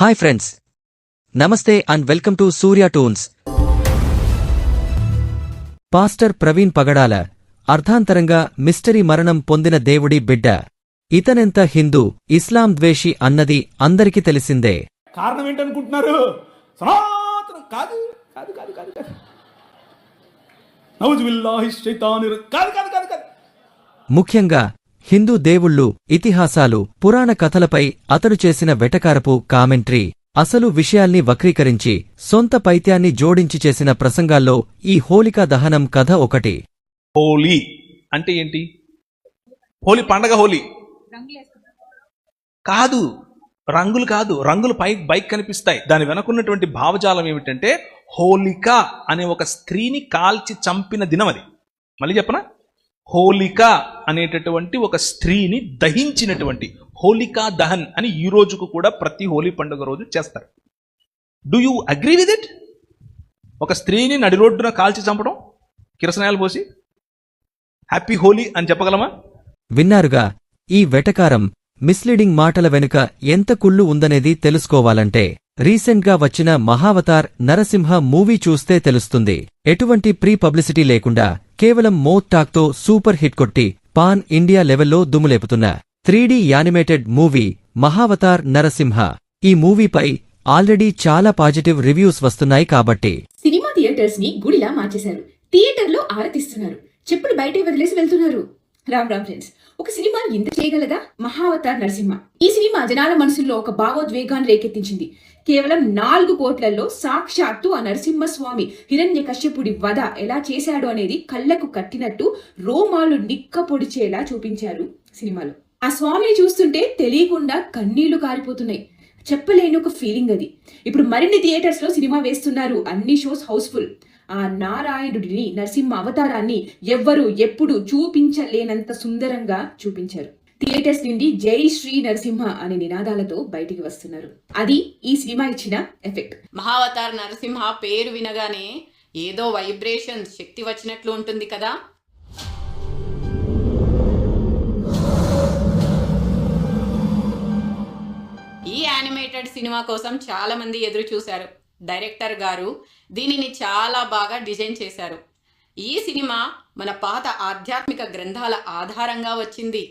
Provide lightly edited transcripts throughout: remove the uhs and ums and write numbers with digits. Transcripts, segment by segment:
Hi friends, నమస్తే and welcome to Surya toons. Pastor Praveen Pagadala అర్ధాంతరంగా mystery మరణం పొందిన దేవుడి బిడ్డ. ఇతనెంత హిందూ, ఇస్లాం ద్వేషి అన్నది అందరికీ తెలిసిందే. కారణం ఏంటనుకుంటున్నారు? సనాతనం కాదు కాదు కాదు కాదు కాదు నౌజుబిల్లాహి శైతానిర్ కాదు కాదు కాదు కాదు. ముఖ్యంగా హిందూ దేవుళ్ళు, ఇతిహాసాలు, పురాణ కథలపై అతడు చేసిన వెటకారపు కామెంట్రీ, అసలు విషయాల్ని వక్రీకరించి సొంత పైత్యాన్ని జోడించి చేసిన ప్రసంగాల్లో ఈ హోలికా దహనం కథ ఒకటి. హోలీ అంటే ఏంటి? హోలీ పండగ. హోలీ కాదు, రంగులు కాదు, రంగులు బైక్ కనిపిస్తాయి. దాని వెనకున్నటువంటి భావజాలం ఏమిటంటే హోలిక అనే ఒక స్త్రీని కాల్చి చంపిన దినం అది. మళ్ళీ చెప్పనా? హోలిక అనేటటువంటి ఒక స్త్రీని దహించినటువంటి హోలికా దహన్ అని ఈ రోజుకు కూడా ప్రతి హోలీ పండుగ రోజు చేస్తారు. Do you agree with it? ఒక స్త్రీని నడి రోడ్డున కాల్చి చంపడం, కిరసనాయలు పోసి హ్యాపీ హోలీ అని చెప్పగలమా? విన్నారుగా, ఈ వెటకారం, మిస్లీడింగ్ మాటల వెనుక ఎంత కుళ్ళు ఉందనేది తెలుసుకోవాలంటే రీసెంట్గా వచ్చిన మహావతార్ నరసింహ మూవీ చూస్తే తెలుస్తుంది. ఎటువంటి ప్రీ పబ్లిసిటీ లేకుండా కేవలం మౌత్ టాక్తో సూపర్ హిట్ కొట్టి పాన్ ఇండియా లెవెల్లో దుమ్ములేపుతున్న 3D animated movie Mahavatar Narasimha. ఈ మూవీపై ఆల్రెడీ చాలా పాజిటివ్ రివ్యూస్ వస్తున్నాయి. కాబట్టి సినిమా థియేటర్స్ ని గుడిలా మార్చేశారు. థియేటర్లో ఆరతిస్తున్నారు, చెప్పులు బయటే వదిలేసి వెళ్తున్నారు. రామ్ ఫ్రెండ్స్, ఒక సినిమా ఇంత చేయగలదా? మహావతార్ నరసింహ. ఈ సినిమా జనాల మనసుల్లో ఒక భావోద్వేగాన్ని రేకెత్తించింది. కేవలం 4 కోట్లలో సాక్షాత్తు ఆ నరసింహస్వామి హిరణ్యకశ్యపుడి వధ ఎలా చేశాడు అనేది కళ్లకు కట్టినట్టు రోమాలు నిక్క పొడిచేలా చూపించారు సినిమాలో. ఆ స్వామిని చూస్తుంటే తెలియకుండా కన్నీళ్లు కారిపోతున్నాయి. చెప్పలేని ఒక ఫీలింగ్ అది. ఇప్పుడు మరిన్ని థియేటర్స్ లో సినిమా వేస్తున్నారు, అన్ని షోస్ హౌస్ఫుల్. ఆ నారాయణుడిని, నరసింహ అవతారాన్ని ఎవ్వరూ ఎప్పుడు చూపించలేనంత సుందరంగా చూపించారు. థియేటర్స్ నుండి జై శ్రీ నరసింహ అనే నినాదాలతో బయటికి వస్తున్నారు. అది ఈ సినిమా ఇచ్చిన ఎఫెక్ట్. మహావతార్ నరసింహ పేరు వినగానే ఏదో వైబ్రేషన్ శక్తి వచ్చినట్లు ఉంటుంది కదా. ఈ యానిమేటెడ్ సినిమా కోసం చాలా మంది ఎదురు చూశారు. డైరెక్టర్ గారు దీనిని చాలా బాగా డిజైన్ చేశారు. ఈ సినిమా మన పాత ఆధ్యాత్మిక గ్రంథాల ఆధారంగా వచ్చింది.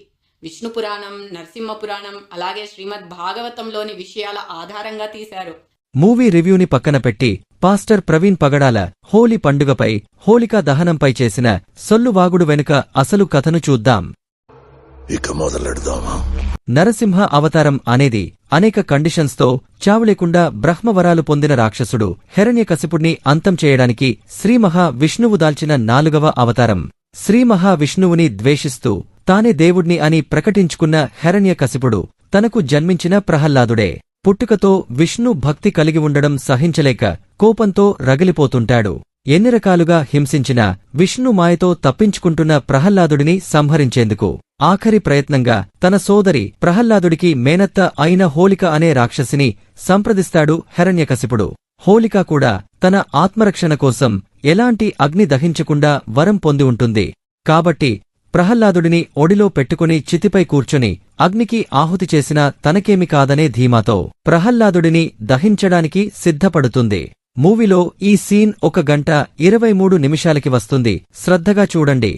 విష్ణు పురాణం, నరసింహ పురాణం, అలాగే శ్రీమద్ భాగవతంలోని విషయాల ఆధారంగా తీశారు. మూవీ రివ్యూని పక్కన పెట్టి పాస్టర్ ప్రవీణ్ పగడాల హోలీ పండుగపై, హోలికా దహనంపై చేసిన సొల్లువాగుడు వెనుక అసలు కథను చూద్దాం. ఇక మొదలెడదామా? నరసింహ అవతారం అనేది అనేక కండిషన్స్తో చావులేకుండా బ్రహ్మవరాలు పొందిన రాక్షసుడు హిరణ్యకశిపుణ్ణి అంతం చేయడానికి శ్రీమహావిష్ణువు దాల్చిన 4వ అవతారం. శ్రీమహావిష్ణువుని ద్వేషిస్తూ తానే దేవుణ్ణి అని ప్రకటించుకున్న హిరణ్యకశిపుడు తనకు జన్మించిన ప్రహ్లాదుడే. పుట్టుకతో విష్ణు భక్తి కలిగి ఉండడం సహించలేక కోపంతో రగిలిపోతుంటాడు. ఎన్ని రకాలుగా హింసించినా విష్ణు మాయతో తప్పించుకుంటున్న ప్రహ్లాదుడిని సంహరించేందుకు ఆఖరి ప్రయత్నంగా తన సోదరి ప్రహ్లాదుడికి మేనత్త అయిన హోలిక అనే రాక్షసిని సంప్రదిస్తాడు హిరణ్యకశిపుడు. హోలిక కూడా తన ఆత్మరక్షణ కోసం ఎలాంటి అగ్ని దహించకుండా వరం పొంది ఉంటుంది. కాబట్టి ప్రహ్లాదుడిని ఒడిలో పెట్టుకుని చితిపై కూర్చుని అగ్నికి ఆహుతి చేసినా తనకేమి కాదనే ధీమాతో ప్రహ్లాదుడిని దహించడానికి సిద్ధపడుతుంది. మూవీలో ఈ సీన్ 1 గంట 23 నిమిషాలకి వస్తుంది. శ్రద్ధగా చూడండి.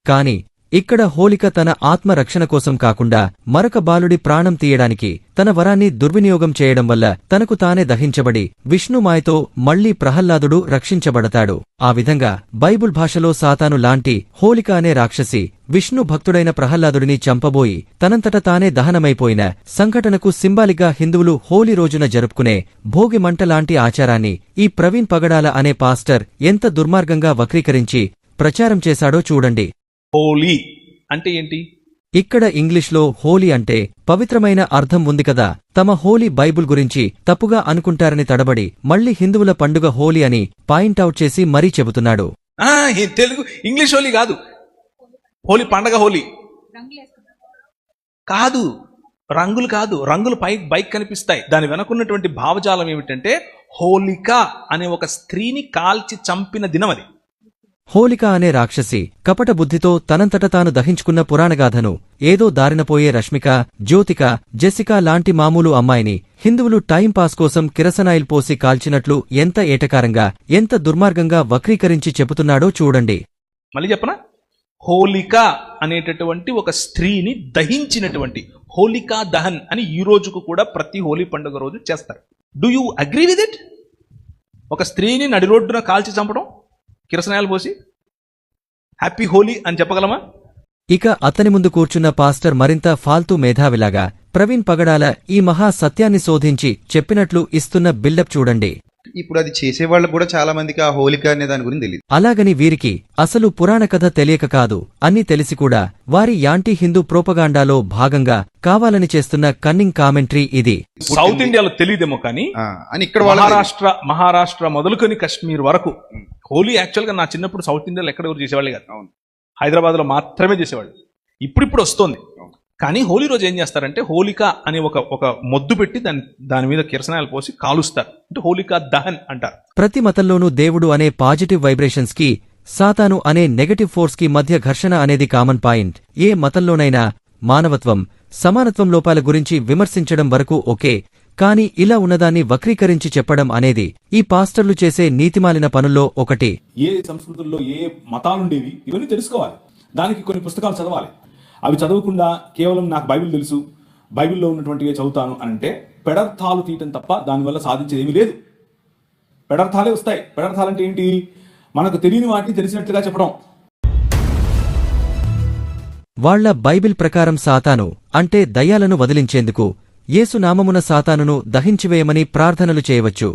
కాని ఇక్కడ హోలిక తన ఆత్మరక్షణ కోసం కాకుండా మరొక బాలుడి ప్రాణం తీయడానికి తన వరాన్ని దుర్వినియోగం చేయడం వల్ల తనకు తానే దహించబడి విష్ణుమాయతో మళ్లీ ప్రహ్లాదుడు రక్షించబడతాడు. ఆ విధంగా బైబుల్ భాషలో సాతాను లాంటి హోలిక అనే రాక్షసి విష్ణు భక్తుడైన ప్రహ్లాదుడిని చంపబోయి తనంతట తానే దహనమైపోయిన సంఘటనకు సింబాలిక్గా హిందువులు హోలీ రోజున జరుపుకునే భోగి మంట లాంటి ఆచారాన్ని ఈ ప్రవీణ్ పగడాల అనే పాస్టర్ ఎంత దుర్మార్గంగా వక్రీకరించి ప్రచారం చేశాడో చూడండి. హోలీ అంటే ఏంటి? ఇక్కడ ఇంగ్లీష్లో హోలీ అంటే పవిత్రమైన అర్థం ఉంది కదా. తమ హోలీ బైబుల్ గురించి తప్పుగా అనుకుంటారని తడబడి మళ్లీ హిందువుల పండుగ హోలీ అని పాయింట్అవుట్ చేసి మరీ చెబుతున్నాడు. తెలుగు ఇంగ్లీష్ హోలీ కాదు, హోలీ పండగ. హోలీ కాదు, రంగులు కాదు, రంగులు బైక్ కనిపిస్తాయి. దాని వెనకున్నటువంటి భావజాలం ఏమిటంటే హోలిక అనే ఒక స్త్రీని కాల్చి చంపిన దినం అది. హోలిక అనే రాక్షసి కపట బుద్ధితో తనంతట తాను దహించుకున్న పురాణగాథను ఏదో దారినపోయే రష్మిక, జ్యోతిక, జెసికా లాంటి మామూలు అమ్మాయిని హిందువులు టైంపాస్ కోసం కిరసనాయిల్ పోసి కాల్చినట్లు ఎంత ఏటకారంగా, ఎంత దుర్మార్గంగా వక్రీకరించి చెబుతున్నాడో చూడండి. మళ్ళీ చెప్పనా, హోలిక అనేటటువంటి ఒక స్త్రీని దహించినటువంటి హోలికా దహన్ అని ఈ రోజుకు కూడా ప్రతి హోలీ పండుగ రోజు చేస్తారు. Do you agree with it? ఒక స్త్రీని నడి రోడ్డున కాల్చి చంపడం, కిరసనాయాలు పోసి హ్యాపీ హోలీ అని చెప్పగలమా? ఇక అతని ముందు కూర్చున్న పాస్టర్ మరింత ఫాల్తూ మేధావిలాగా ప్రవీణ్ పగడాల ఈ మహా సత్యాన్ని శోధించి చెప్పినట్లు ఇస్తున్న బిల్డప్ చూడండి. ఇప్పుడు అది చేసేవాళ్ళకు కూడా చాలా మందికి ఆ హోలిక అనే దాని గురించి తెలియదు. అలాగని వీరికి అసలు పురాణ కథ తెలియక కాదు, అన్నీ తెలిసి కూడా వారి యాంటీ హిందూ ప్రోపగాండాలో భాగంగా కావాలని చేస్తున్న కన్నింగ్ కామెంటరీ ఇది. సౌత్ ఇండియాలో తెలియదేమో కానీ అని ఇక్కడ మహారాష్ట్ర మొదలుకొని కశ్మీర్ వరకు హోలీ యాక్చువల్ గా నా చిన్నప్పుడు సౌత్ ఇండియాలో ఎక్కడ ఎవరు చేసేవాళ్ళు కాదు, హైదరాబాద్ లో మాత్రమే చేసేవాళ్ళు. ఇప్పుడు వస్తోంది. కానీ హోలీ రోజు ఏం చేస్తారంటే హోలిక అనే ఒక మొద్దు పెట్టి దాని మీద కిరసనాయలు పోసి కాలుస్తారు. అంటే హోలికా దహన్ అంటారు. ప్రతి మతంలోనూ దేవుడు అనే పాజిటివ్ వైబ్రేషన్స్ కి, సాతాను అనే నెగటివ్ ఫోర్స్ కి మధ్య ఘర్షణ అనేది కామన్ పాయింట్. ఏ మతంలోనైనా మానవత్వం, సమానత్వం లోపాల గురించి విమర్శించడం వరకు ఓకే, కానీ ఇలా ఉన్నదాన్ని వక్రీకరించి చెప్పడం అనేది ఈ పాస్టర్లు చేసే నీతిమాలిన పనుల్లో ఒకటి. ఏ సంస్కృతుల్లో ఏ మతాలుండేవి ఇవన్నీ తెలుసుకోవాలి. దానికి కొన్ని పుస్తకాలు చదవాలి. అవి చదవకుండా కేవలం నాకు బైబిల్ తెలుసు, బైబిల్లో ఉన్నటువంటివి చదువుతాను అని అంటే పెడర్థాలు తీయటం తప్ప దానివల్ల సాధించేది ఏమీ లేదు. పెడర్థాలే వస్తాయి. పెడర్థాలంటే ఏంటి? మనకు తెలియని వాటిని తెలిసినట్లుగా చెప్పడం. వాళ్ల బైబిల్ ప్రకారం సాతాను అంటే దయ్యాలను వదిలించేందుకు యేసునామమున సాతానును దహించివేయమని ప్రార్థనలు చేయవచ్చు.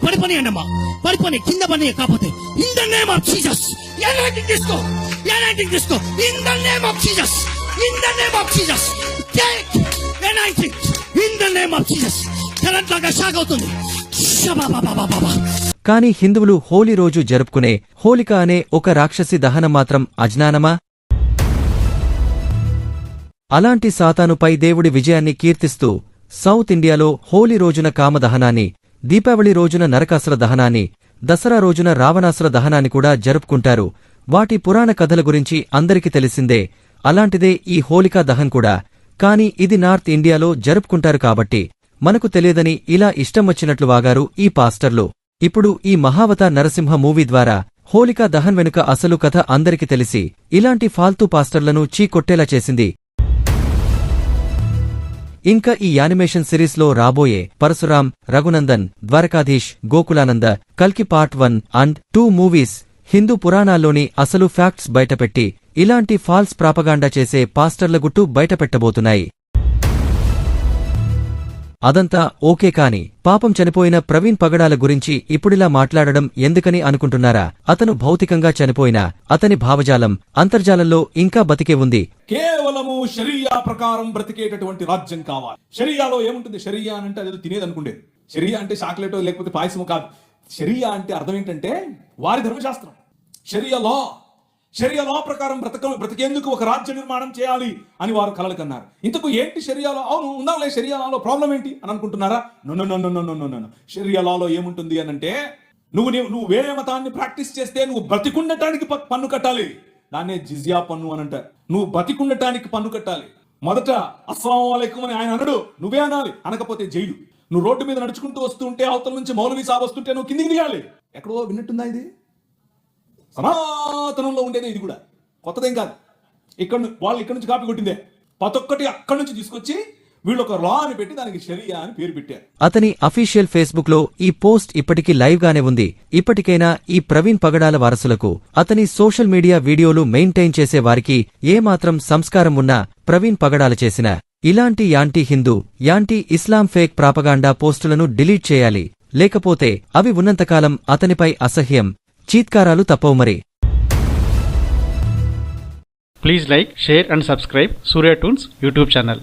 పడిపోని అన్నమ్మా, పడిపోని కింద పని కాకపోతే in the name of Jesus anything తీసుకో, in the name of Jesus, in the name of Jesus take anything in the name of Jesus. Current లాగా షాక్ అవుతుంది. కాని హిందువులు హోలీ రోజు జరుపుకునే హోలిక అనే ఒక రాక్షసి దహనం మాత్రం అజ్ఞానమా? అలాంటి సాతానుపై దేవుడి విజయాన్ని కీర్తిస్తూ సౌత్ ఇండియాలో హోలీ రోజున కామదహనాన్ని, దీపావళి రోజున నరకాసుర దహనాన్ని, దసరా రోజున రావణాసుర దహనాన్ని కూడా జరుపుకుంటారు. వాటి పురాణ కథల గురించి అందరికీ తెలిసిందే. అలాంటిదే ఈ హోలికా దహన్ కూడా. కాని ఇది నార్త్ ఇండియాలో జరుపుకుంటారు కాబట్టి మనకు తెలియదని ఇలా ఇష్టం వచ్చినట్లు వాగారు ఈ పాస్టర్లు. ఇప్పుడు ఈ మహావతార్ నరసింహ మూవీ ద్వారా హోలికా దహన్ వెనుక అసలు కథ అందరికీ తెలిసి ఇలాంటి ఫాల్తూ పాస్టర్లను చీకొట్టేలా చేసింది. ఇంకా ఈ యానిమేషన్ సిరీస్లో రాబోయే పరశురాం, రఘునందన్, ద్వారకాధీష్, గోకులానంద, కల్కి పార్ట్ 1 అండ్ 2 మూవీస్ హిందూ పురాణాల్లోని అసలు ఫ్యాక్ట్స్ బయటపెట్టి ఇలాంటి ఫాల్స్ ప్రాపగాండా చేసే పాస్టర్ల గుట్టు బయటపెట్టబోతున్నాయి. అదంతా ఓకే కాని పాపం చనిపోయిన ప్రవీణ్ పగడాల గురించి ఇప్పుడిలా మాట్లాడడం ఎందుకని అనుకుంటున్నారా? అతను భౌతికంగా చనిపోయినా అతని భావజాలం అంతర్జాలంలో ఇంకా బతికే ఉంది. కేవలము షరియా ప్రకారం బ్రతికేటటువంటి రాజ్యం కావాలి. షరియాలో ఏముంటుంది? షరియా అంటే అది తినేది అనుకుంటే. షరియా అంటే చాక్లెటో లేకపోతే పాయసమో కాదు. షరియా అంటే అర్థం ఏంటంటే వారి ధర్మశాస్త్రం. షరియా లా ప్రకారం బ్రతికేందుకు ఒక రాజ్య నిర్మాణం చేయాలి అని వారు కలలు కన్నారు. ఇంతకు ఏంటి షరియాలో? అవును ఉందాంలే, షరియా లాలో ప్రాబ్లం ఏంటి అని అనుకుంటున్నారా? నో. షరియా లాలో ఏముంటుంది అని అంటే నువ్వు వేరే మతాన్ని ప్రాక్టీస్ చేస్తే నువ్వు బ్రతికుండటానికి పన్ను కట్టాలి. దాన్నే జిజియా పన్ను అని అంటారు. నువ్వు బ్రతికుండటానికి పన్ను కట్టాలి. మొదట అస్సలాము అలైకుం అని ఆయన అనడు, నువ్వే అనాలి. అనకపోతే జైలు. నువ్వు రోడ్డు మీద నడుచుకుంటూ వస్తుంటే అవతల నుంచి మౌలవీ సాబ్ వస్తుంటే నువ్వు కిందికి దిగాలి. ఎక్కడో విన్నట్టుందా? ఇది సనాతనంలో ఉండేది. ఇది కూడా కొత్తదేం కాదు. వాళ్ళు ఇక్కడ నుంచి కాపీ కొట్టిందే. ప్రతొక్కటి అక్కడి నుంచి తీసుకొచ్చి వీళ్ళు ఒక లా అని పెట్టి దానికి షరియా అని పేరు పెట్టారు. అతని అఫీషియల్ ఫేస్బుక్ లో ఈ పోస్ట్ ఇప్పటికీ లైవ్ గానే ఉంది. ఇప్పటికైనా ఈ ప్రవీణ్ పగడాల వారసులకు, అతని సోషల్ మీడియా వీడియోలు మెయింటైన్ చేసే వారికి ఏమాత్రం సంస్కారం ఉన్నా ప్రవీణ్ పగడాల చేసిన ఇలాంటి యాంటీ హిందూ, యాంటీ ఇస్లాం ఫేక్ ప్రాపగాండా పోస్టులను డిలీట్ చేయాలి. లేకపోతే అవి ఉన్నంతకాలం అతనిపై అసహ్యం, చీత్కారాలు తప్పవు మరి. Please like, share and subscribe Surya Toons YouTube channel.